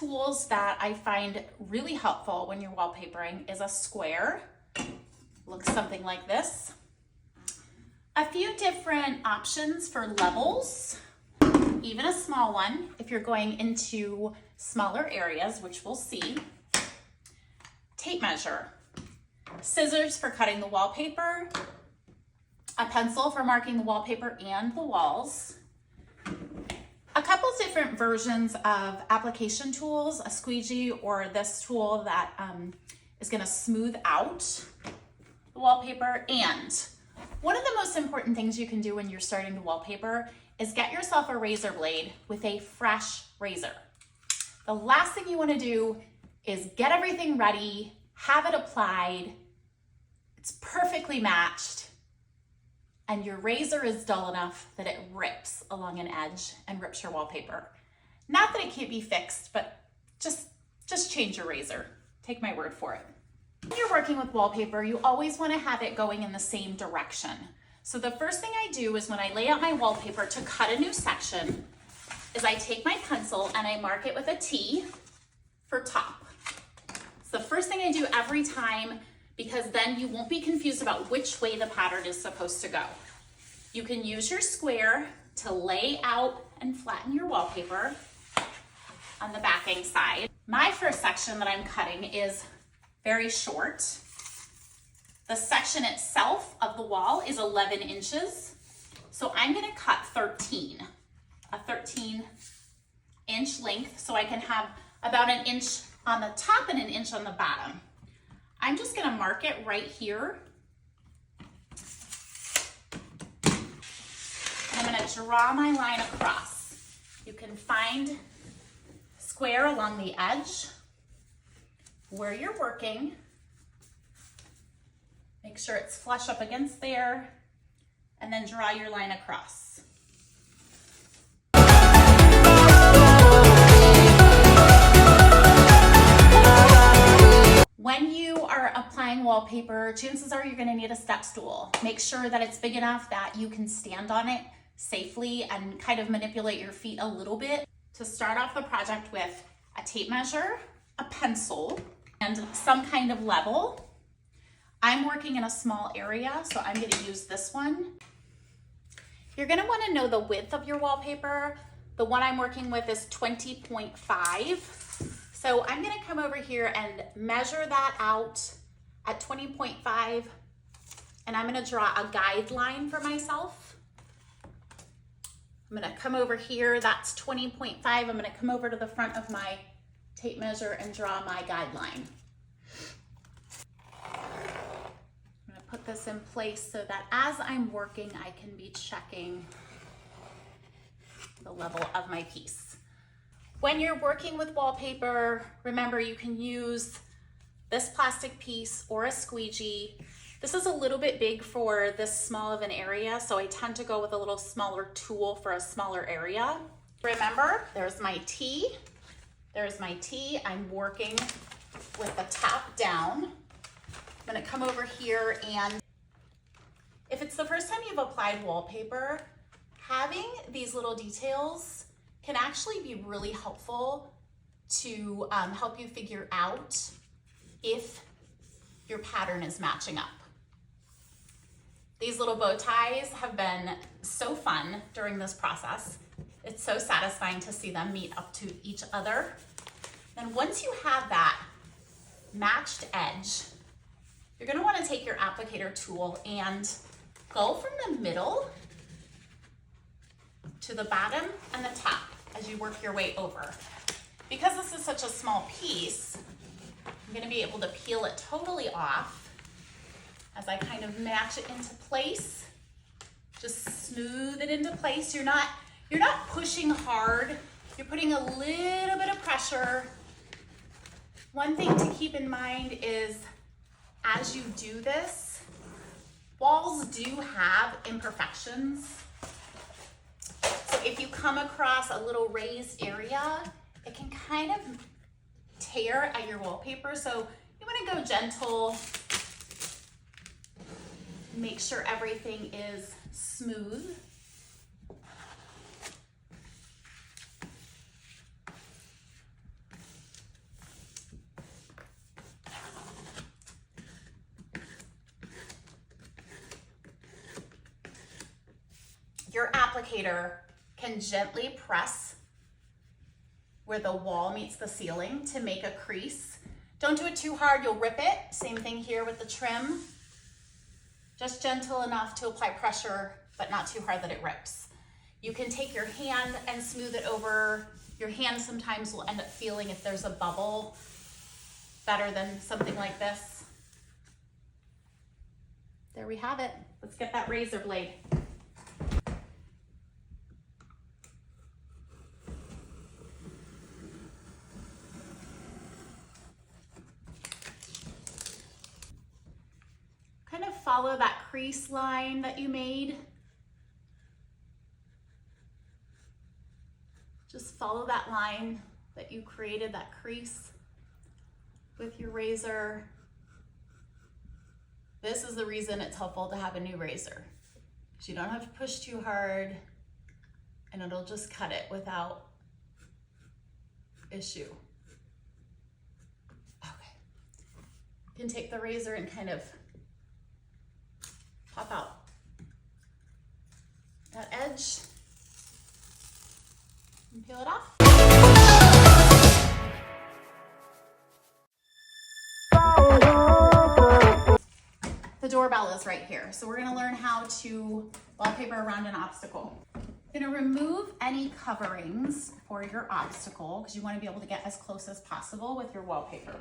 tools that I find really helpful when you're wallpapering is a square. Looks something like this. A few different options for levels, even a small one if you're going into smaller areas, which we'll see. Tape measure, scissors for cutting the wallpaper, a pencil for marking the wallpaper and the walls, a couple different versions of application tools, a squeegee or this tool that is going to smooth out the wallpaper. And one of the most important things you can do when you're starting to wallpaper is get yourself a razor blade with a fresh razor. The last thing you want to do is get everything ready, have it applied, it's perfectly matched, and your razor is dull enough that it rips along an edge and rips your wallpaper. Not that it can't be fixed, but just change your razor. Take my word for it. When you're working with wallpaper, you always want to have it going in the same direction. So the first thing I do is when I lay out my wallpaper to cut a new section is I take my pencil and I mark it with a T for top. It's the first thing I do every time because then you won't be confused about which way the pattern is supposed to go. You can use your square to lay out and flatten your wallpaper on the backing side. My first section that I'm cutting is very short. The section itself of the wall is 11 inches. So I'm gonna cut 13, a 13-inch length, so I can have about an inch on the top and an inch on the bottom. I'm just gonna mark it right here. And I'm gonna draw my line across. You can find square along the edge where you're working. Make sure it's flush up against there, and then draw your line across. When you are applying wallpaper, chances are you're going to need a step stool. Make sure that it's big enough that you can stand on it safely and kind of manipulate your feet a little bit. To start off the project with a tape measure, a pencil, and some kind of level. I'm working in a small area, so I'm going to use this one. You're going to want to know the width of your wallpaper. The one I'm working with is 20.5. So I'm going to come over here and measure that out at 20.5, and I'm going to draw a guideline for myself. I'm going to come over here, that's 20.5. I'm going to come over to the front of my tape measure and draw my guideline. I'm going to put this in place so that as I'm working, I can be checking the level of my piece. When you're working with wallpaper, remember you can use this plastic piece or a squeegee. This is a little bit big for this small of an area, so I tend to go with a little smaller tool for a smaller area. Remember, there's my T. There's my T. I'm working with the top down. I'm gonna come over here, and if it's the first time you've applied wallpaper, having these little details can actually be really helpful to help you figure out if your pattern is matching up. These little bow ties have been so fun during this process. It's so satisfying to see them meet up to each other. Then once you have that matched edge, you're gonna wanna take your applicator tool and go from the middle to the bottom and the top as you work your way over. Because this is such a small piece, I'm gonna be able to peel it totally off as I kind of match it into place. Just smooth it into place. You're not pushing hard. You're putting a little bit of pressure. One thing to keep in mind is as you do this, walls do have imperfections. So if you come across a little raised area, it can kind of tear at your wallpaper. So you want to go gentle, make sure everything is smooth. your applicator can gently press where the wall meets the ceiling to make a crease. Don't do it too hard, you'll rip it. Same thing here with the trim. Just gentle enough to apply pressure, but not too hard that it rips. You can take your hand and smooth it over. Your hand sometimes will end up feeling if there's a bubble better than something like this. There we have it. Let's get that razor blade. Kind of follow that crease line that you made. Just follow that line that you created, that crease with your razor. This is the reason it's helpful to have a new razor, because you don't have to push too hard and it'll just cut it without issue. Okay, you can take the razor and kind of pop out that edge and peel it off. The doorbell is right here. So we're gonna learn how to wallpaper around an obstacle. You're gonna remove any coverings for your obstacle because you wanna be able to get as close as possible with your wallpaper.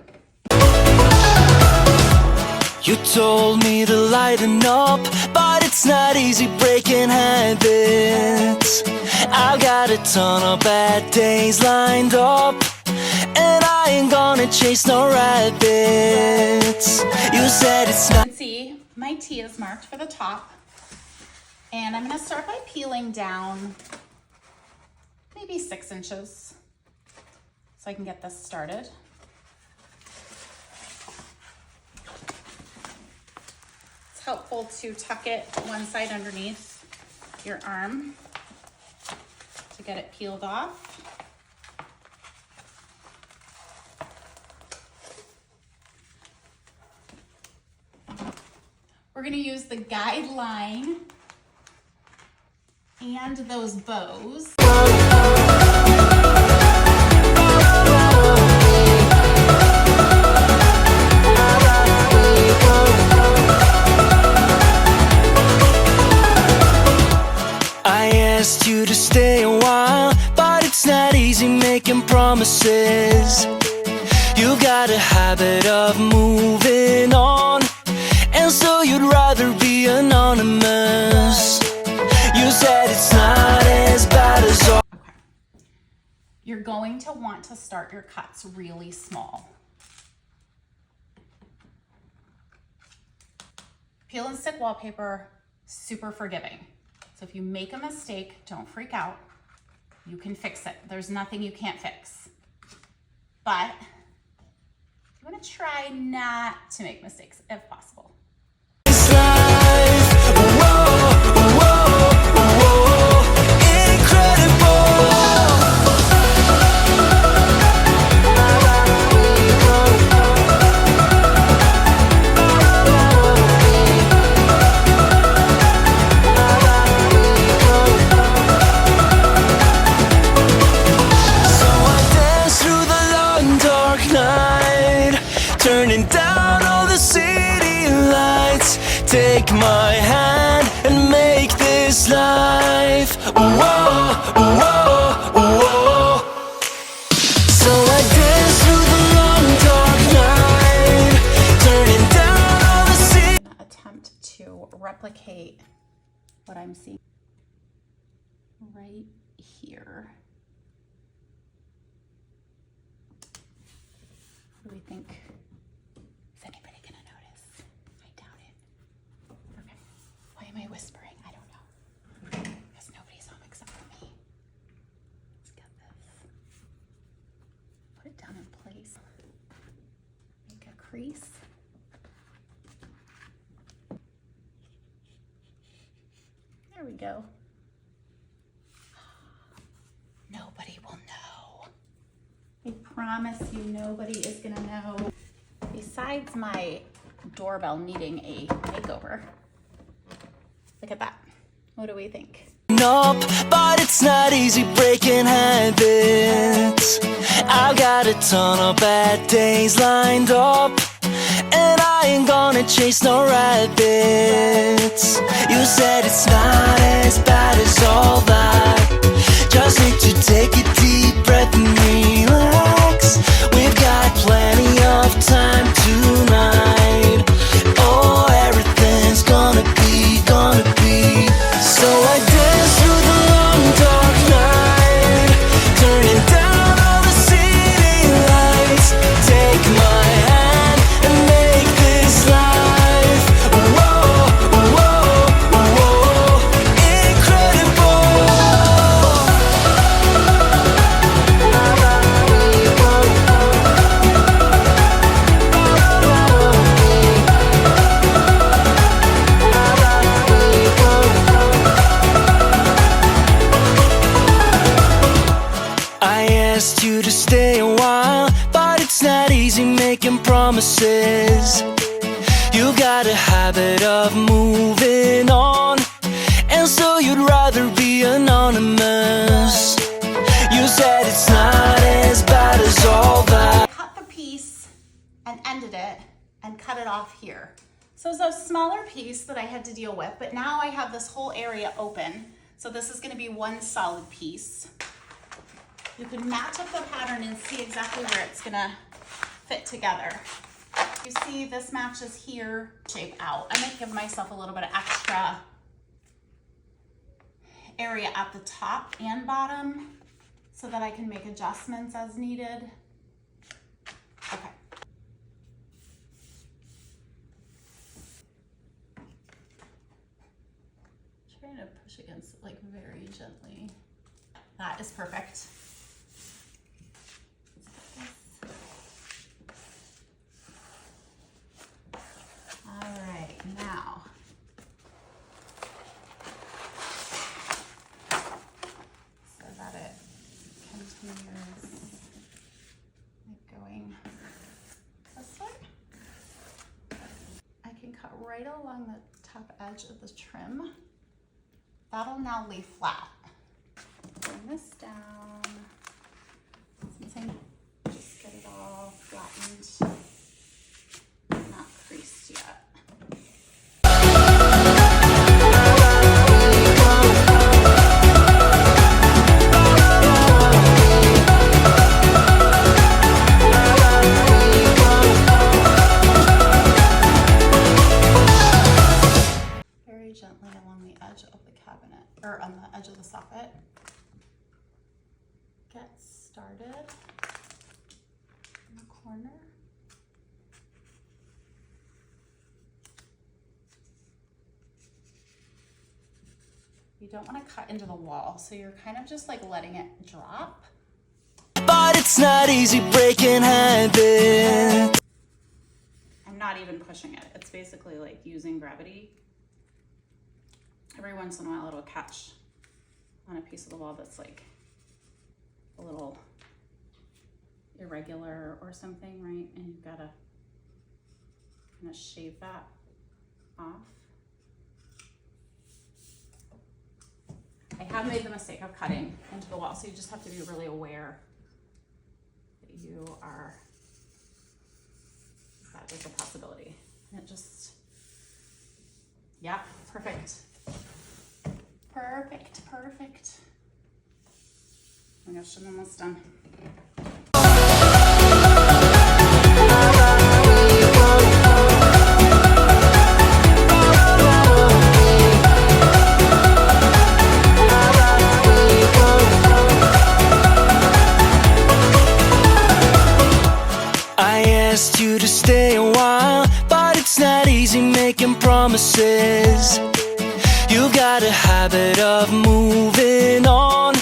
You told me to lighten up, but it's not easy breaking habits. I've got a ton of bad days lined up, and I ain't gonna chase no rabbits. You said it's not. You can see my T is marked for the top, and I'm gonna start by peeling down maybe 6 inches so I can get this started. It's helpful to tuck it one side underneath your arm to get it peeled off. We're gonna use the guideline and those bows. I asked you to stay a while, but it's not easy making promises. You got a habit of moving on, and so you'd rather be anonymous. You said it's not as bad as all. Okay. You're going to want to start your cuts really small. Peel and stick wallpaper, super forgiving. So if you make a mistake, don't freak out. You can fix it. There's nothing you can't fix. But you want to try not to make mistakes if possible. Turning down all the city lights. Take my hand and make this life. Whoa, whoa, whoa. So I dance through the long dark night, turning down all the city. I'm gonna attempt to replicate what I'm seeing right here. What do we think? Is anybody gonna notice? I doubt it. Okay. Why am I whispering? I don't know. Because nobody's home except for me. Let's get this. Put it down in place. Make a crease. There we go. Nobody will know. I promise you, nobody is gonna know. Besides my doorbell needing a makeover. Look at that. What do we think? moving up, but it's not easy breaking habits. I've got a ton of bad days lined up, and I ain't gonna chase no rabbits. You said it's not as bad as all that. Just need to take a deep breath and relax. We've got plenty of time tonight. Oh, everything's gonna be. So I dance through the long dark night, turning down all the city lights. Take my hand and make this life, whoa, whoa, whoa, incredible. I asked you to stay a while, but it's not easy making promises. You got a habit of moving on, and so you'd rather be anonymous. You said it's not as bad as all that. Cut the piece and ended it and cut it off here. So it's a smaller piece that I had to deal with, but now I have this whole area open. So this is gonna be one solid piece. You can match up the pattern and see exactly where it's gonna fit together. You see this matches here, shape out. I might give myself a little bit of extra area at the top and bottom so that I can make adjustments as needed. Okay. Trying to push against it like very gently. That is perfect. All right, now so that it continues like going this way. I can cut right along the top edge of the trim. That'll now lay flat. Bring this down. Since I just get it all flattened, not creased yet. Very gently along the edge of the cabinet, or on the edge of the soffit. Get started in the corner. You don't want to cut into the wall, so you're kind of just like letting it drop. But it's not easy breaking habits. I'm not even pushing it. It's basically like using gravity. Every once in a while it'll catch on a piece of the wall that's like a little irregular or something, right? And you've got to kind of shave that off. I have made the mistake of cutting into the wall, so you just have to be really aware that you are, that is a possibility. And it just, yeah, perfect. Perfect, perfect. Oh my gosh, I'm almost done. I asked you to stay a while, but it's not easy making promises. You've got a habit of moving on,